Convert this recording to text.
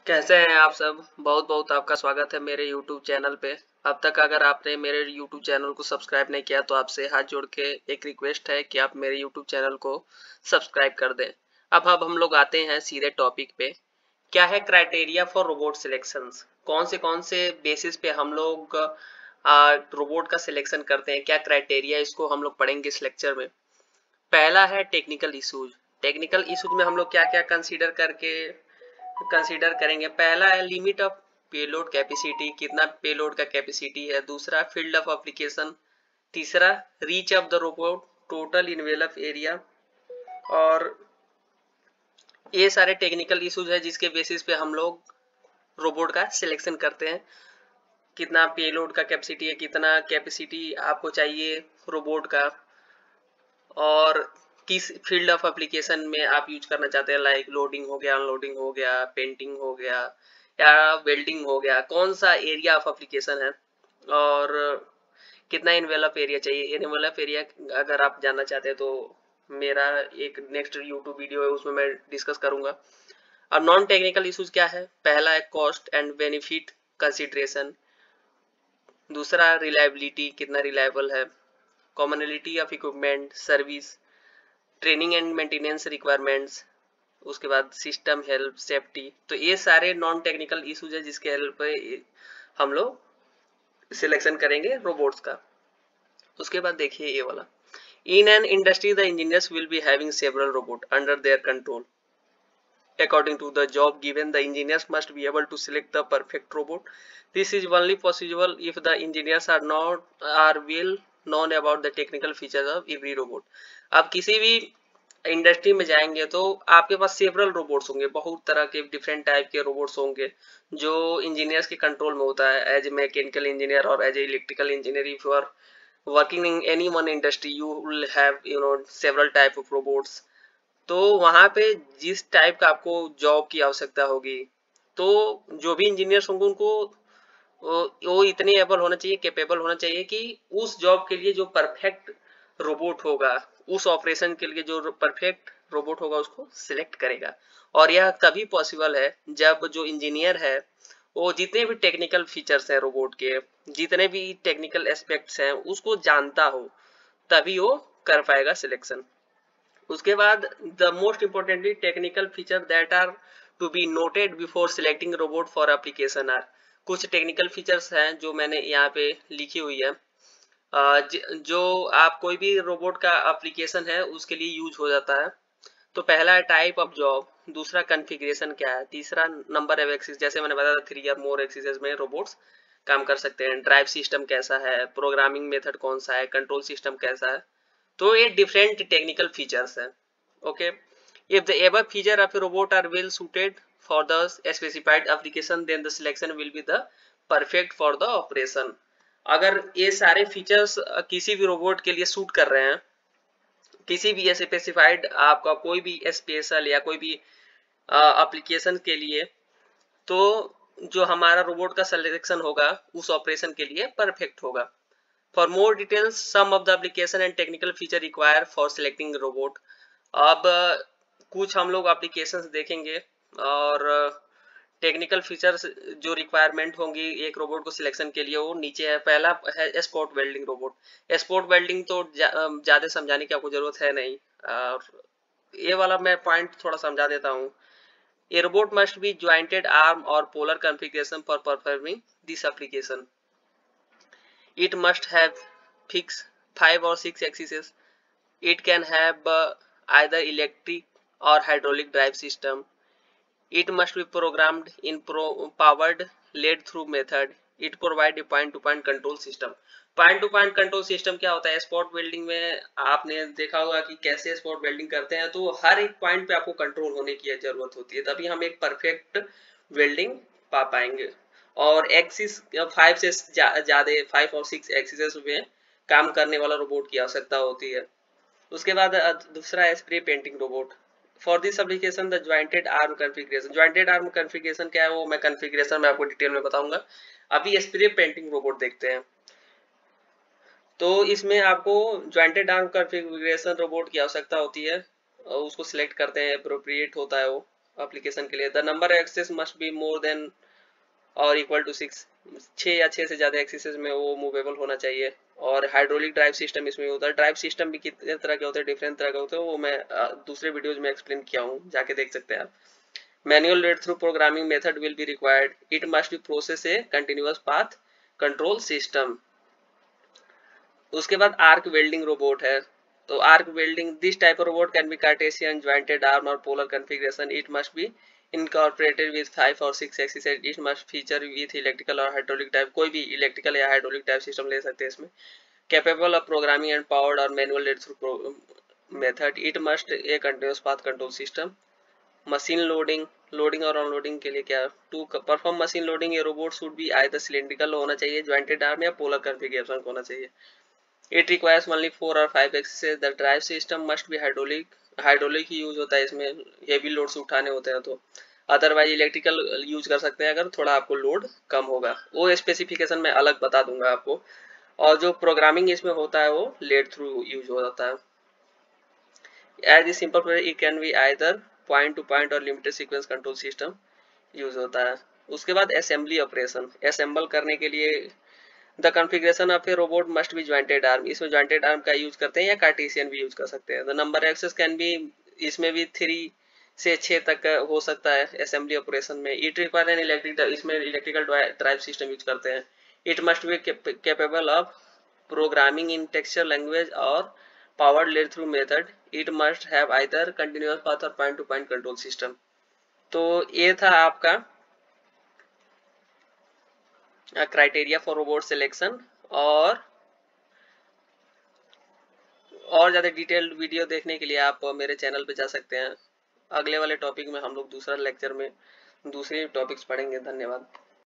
कैसे हैं आप सब। बहुत बहुत आपका स्वागत है मेरे YouTube चैनल पे। अब तक अगर आपने मेरे YouTube चैनल को सब्सक्राइब नहीं किया तो आपसे हाथ जोड़ के एक रिक्वेस्ट है कि आप मेरे YouTube चैनल को सब्सक्राइब कर दें। अब हम लोग आते हैं सीधे टॉपिक पे। क्या है क्राइटेरिया फॉर रोबोट सिलेक्शंस? कौन से बेसिस पे हम लोग रोबोट का सिलेक्शन करते हैं, क्या क्राइटेरिया, इसको हम लोग पढ़ेंगे इस लेक्चर में। पहला है टेक्निकल इशूज। टेक्निकल इशूज में हम लोग क्या क्या कंसीडर करेंगे। पहला है लिमिट ऑफ पेलोड कैपेसिटी, कितना पेलोड का कैपेसिटी है। दूसरा फील्ड ऑफ एप्लीकेशन। तीसरा reach of the robot, total envelope area. और ये सारे टेक्निकल इश्यूज है जिसके बेसिस पे हम लोग रोबोट का सिलेक्शन करते हैं। कितना पेलोड का कैपेसिटी है, कितना कैपेसिटी आपको चाहिए रोबोट का, और किस फील्ड ऑफ एप्लीकेशन में आप यूज करना चाहते हैं। लाइक लोडिंग हो गया, अनलोडिंग हो गया, पेंटिंग हो गया या वेल्डिंग हो गया, कौन सा एरिया ऑफ एप्लीकेशन है। और कितना इन्वेलप एरिया चाहिए। इन्वेलप एरिया अगर आप जानना चाहते हैं तो मेरा एक नेक्स्ट यूट्यूब वीडियो है, उसमें मैं डिस्कस करूंगा। और नॉन टेक्निकल इश्यूज क्या है। पहला है कॉस्ट एंड बेनिफिट कंसिडरेशन। दूसरा रिलायबिलिटी, कितना रिलायबल है। Commonality of equipment, service, training and maintenance requirements. उसके बाद सिस्टम हेल्प, सेफ्टी। तो ये सारे नॉन टेक्निकल इश्यूज है जिसके हेल्प पे हम लोग सिलेक्शन करेंगे रोबोट्स का। उसके बाद देखिए ये वाला, in an industry the engineers will be having several robot under their control. According to the job given, the engineers must be able to select the perfect robot. This is only possible if the engineers are well known about the technical features of every robot. आप किसी भी industry में जाएंगे तो आपके पास several robots होंगे, बहुत तरह के डिफरेंट टाइप के रोबोट्स होंगे जो इंजीनियर्स के कंट्रोल में होता है। एज ए मैकेनिकल इंजीनियर और as a electrical engineer, if you are working in any one industry, you will have several type of robots. तो वहां पे जिस टाइप का आपको जॉब की आवश्यकता होगी, तो जो भी इंजीनियर्स होंगे उनको वो इतने एबल होना चाहिए, कैपेबल होना चाहिए कि उस जॉब के लिए जो परफेक्ट रोबोट होगा, उस ऑपरेशन के लिए जो परफेक्ट रोबोट होगा उसको सिलेक्ट करेगा। और यह तभी पॉसिबल है जब जो इंजीनियर है वो जितने भी टेक्निकल फीचर्स हैं रोबोट के, जितने भी टेक्निकल एस्पेक्ट्स हैं उसको जानता हो, तभी वो कर पाएगा सिलेक्शन। उसके बाद the most importantly technical feature that are to be noted before selecting robot for application are. कुछ टेक्निकल फीचर्स हैं जो मैंने यहाँ पे लिखी हुई है, जो आप कोई भी रोबोट का एप्लीकेशन है उसके लिए यूज हो जाता है। तो पहला है टाइप ऑफ जॉब, दूसरा कॉन्फ़िगरेशन क्या है, तीसरा नंबर ऑफ एक्सिस, जैसे मैंने बताया 3 या मोर एक्सिस में रोबोट्स काम कर सकते हैं। ड्राइव सिस्टम कैसा है, प्रोग्रामिंग मेथड कौन सा है, कंट्रोल सिस्टम कैसा है। तो ये डिफरेंट टेक्निकल फीचर्स हैं। Okay, if the above feature of a robot are well suited for the specified application then the selection will be the perfect for the operation. अगर ये सारे फीचर्स किसी भी रोबोट के लिए सूट कर रहे हैं, किसी भी स्पेसिफाइड आपका कोई भी स्पेशल या कोई भी एप्लीकेशन के लिए, तो जो हमारा रोबोट का सिलेक्शन होगा उस ऑपरेशन के लिए परफेक्ट होगा। For more details, some of the application and technical feature required for selecting robot. अब कुछ हम लोग applications देखेंगे और टेक्निकल फीचर्स जो रिक्वायरमेंट होंगी एक रोबोट को सिलेक्शन के लिए, वो नीचे है। पहला है spot welding robot. Spot welding तो ज्यादा समझाने की आपको जरूरत है नहीं, और ये वाला मैं पॉइंट थोड़ा समझा देता हूँ। A robot must be jointed arm or polar configuration for performing this application. It must have fixed 5 or 6 axes. It can have either electric or hydraulic drive system. It must be programmed in powered lead through method. It provide a point to point control system. Point to point control system क्या होता है, spot welding में आपने देखा होगा कि कैसे spot welding करते हैं। तो हर एक पॉइंट पे आपको कंट्रोल होने की जरूरत होती है, तभी हम एक परफेक्ट वेल्डिंग पा पाएंगे। और एक्सिस 5 से ज्यादा 5 और 6 एक्सिस में काम करने वाला रोबोट की आवश्यकता होती है। उसके बाद दूसरा है spray painting robot. For this application the jointed arm configuration. Jointed arm configuration क्या है वो मैं कॉन्फ़िगरेशन में आपको डिटेल में बताऊंगा। अभी स्प्रे पेंटिंग रोबोट देखते हैं। तो इसमें आपको ज्वाइंटेड आर्म कॉन्फ़िगरेशन रोबोट की आवश्यकता होती है और उसको सिलेक्ट करते हैं, अप्रोप्रिएट होता है वो। एप्लीकेशन के लिए the number axes must be more than और इक्वल टू 6, 6 या 6 से ज्यादा एक्सेस में वो मूवेबल होना चाहिए। और हाइड्रोलिक ड्राइव सिस्टम इसमें होता है। ड्राइव सिस्टम भी कितने तरह के होते हैं, डिफरेंट तरह के होते हैं, वो मैं दूसरे वीडियोज में एक्सप्लेन किया हूँ, जाके देख सकते हैं आप। Manual lead through programming method will be required, it must be process a continuous path control system. उसके बाद आर्क वेल्डिंग रोबोट है। तो arc welding, this type of robot can be Cartesian, jointed arm और polar configuration. It must be incorporated with 5 or 6 axes, it must feature with electrical or hydraulic type, कोई भी electrical या hydraulic type system ले सकते हैं इसमें। capable of programming and powered or manual lead through method, it must a continuous path control system। Machine loading, loading और unloading के लिए क्या, टू परफॉर्म मशीन लोडिंग ये robot should be either cylindrical होना चाहिए, ज्वाइंटेड आर्म या polar configuration होना चाहिए। इट रिक्वायर्स ओनली 4 और 5 axes. The drive system must be hydraulic, hydraulic ही यूज होता है इसमें, हेवी लोड्स उठाने होते हैं तो। अदरवाइज इलेक्ट्रिकल यूज कर सकते हैं अगर थोड़ा आपको लोड कम होगा, वो स्पेसिफिकेशन मैं अलग बता दूंगा आपको। और जो प्रोग्रामिंग इसमें होता है वो लेड थ्रू यूज हो जाता है। As a simple it can be either point to point और limited sequence control system use होता है। उसके बाद असेंबली ऑपरेशन, असेंबल करने के लिए the configuration of a robot must be jointed arm, इसमें ज्वाइंटेड आर्म का यूज करते हैं या कार्टेशियन भी यूज कर सकते हैं। The number axes can be, इसमें भी 3 से 6 तक हो सकता है असेंबली ऑपरेशन में। इट रिक्वायर एन इलेक्ट्रिक, इसमें इलेक्ट्रिकल ड्राइव सिस्टम यूज करते हैं। It must be capable of programming in textual language और powered lead through method. It must have either continuous path और point to point control system. तो ये था आपका criteria for robot selection. और ज़्यादा डिटेल्ड वीडियो देखने के लिए आप मेरे चैनल पे जा सकते हैं। अगले वाले टॉपिक में हम लोग दूसरा लेक्चर में दूसरे टॉपिक्स पढ़ेंगे। धन्यवाद।